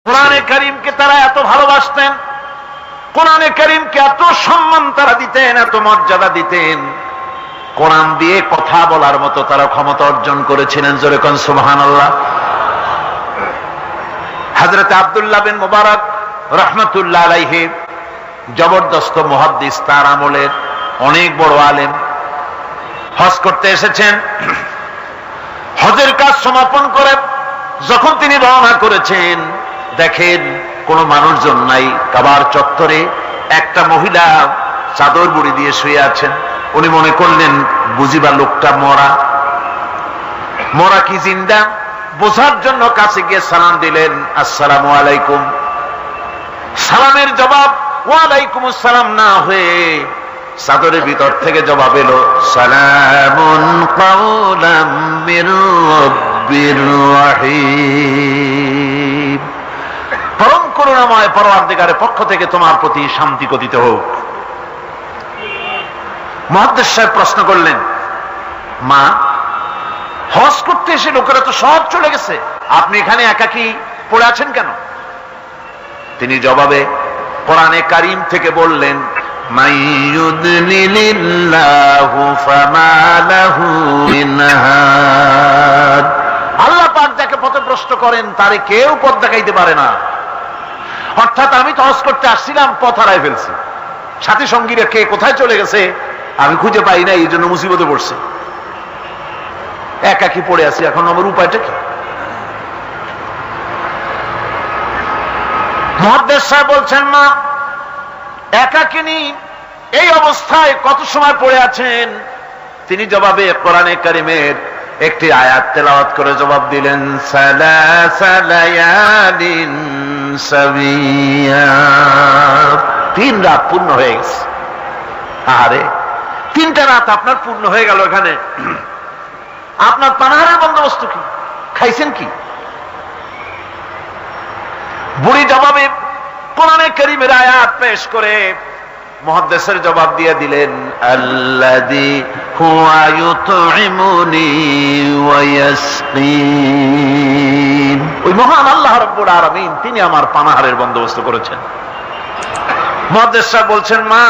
কোরআনে কারীমকে তারা এত ভালোবাসতেন, কোরআনে কারীমকে এত সম্মান তারা দিতেন, এত মর্যাদা দিতেন, কোরআন দিয়ে কথা বলার মতো তারা ক্ষমতা অর্জন করেছিলেন। জোরে কোন সুবহানাল্লাহ। হযরত আব্দুল্লাহ বিন মুবারক রাহমাতুল্লাহ আলাইহি জবরদস্ত মুহাদ্দিস, তার আমলের অনেক বড় আলেম, হজ করতে এসেছেন। হজের কাজ সমাপন করে যখন তিনি রওনা করেছেন, দেখেন কোন মানুষজন নাই। কাবার চত্বরে একটা মহিলা চাদর মুড়ি দিয়ে শুয়ে আছেন। উনি মনে করলেন বুঝিবা লোকটা মরা কি জিন্দা, বোঝার জন্য কাছে গিয়ে সালাম দিলেন, আসসালামু আলাইকুম। সালামের জবাব ওয়ালাইকুম আসসালাম না হয়ে চাদরের ভিতর থেকে জবাব এলো, সালামুন কাওলাম মির রাব্বির রহিম। পরম করুণাময় পরওয়ারদিগারের পক্ষ থেকে তোমার প্রতি শান্তি কথিত হোক। মুহাদ্দিস সাহেব প্রশ্ন করলেন, মা, হজ করতে এসে লোকেরা তো সব চলে গেছে, আপনি এখানে একাকী পড়ে আছেন কেন? তিনি জবাবে কোরআনে কারীম থেকে বললেন, মাইয়ুদলিলিল্লাহু ফামা লাহু মিন হাদ। আল্লাহ পাক যাকে পথভ্রষ্ট করেন তারে কেউ পথ দেখাইতে পারে না। অর্থাৎ আমি তো হজ করতে আসছিলাম, পথ হারাই ফেলছি, সাথী সঙ্গীরা কে কোথায় চলে গেছে আমি খুঁজে পাই না, এই জন্য মুসিবতে পড়ছে, একাকী পড়ে আছি, এখন আমার উপায়টা কি? মুহাদ্দিস সাহেব বলছেন, মা, একাকিনী এই অবস্থায় কত সময় পড়ে আছেন? তিনি জবাবে কোরআনে কারীমের একটি আয়াত তেলাওয়াত করে জবাব দিলেন, সালাসা লায়ালিন সাবিয়া। 3 রাত পূর্ণ হয়ে গেছে। আরে 3টা রাত আপনার পূর্ণ হয়ে গেল, এখানে আপনার পানাহারের বন্দোবস্ত কি? খাইছেন কি? বুড়ি জবাবে কোরআনে কারীমের আয়াত পেশ করে মুহাদ্দিসের জবাব দিয়ে দিলেন, আল্লাযী হুয়া ইউতঈমুনি ওয়া ইয়াসকিন। ওই মহান আল্লাহ রাব্বুল আলামিন, তিনি আমার পানাহারের বন্দোবস্ত করেছেন। মুহাদ্দিস সাহেব বলছেন, মা,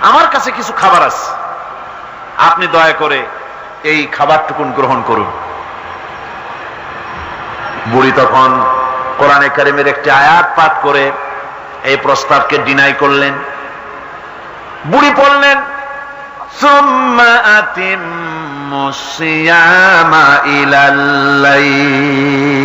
আমার কাছে কিছু খাবার আছে, আপনি দয়া করে এই খাবারটুকুন গ্রহণ করুন। বুড়ি তখন কোরআনে কারীমের একটি আয়াত পাঠ করে এই প্রস্তাবকে ডিনাই করলেন। বুড়ি পড়লেন, সুম্মা আতিম্মুস সিয়ামা ইলাল লাইল।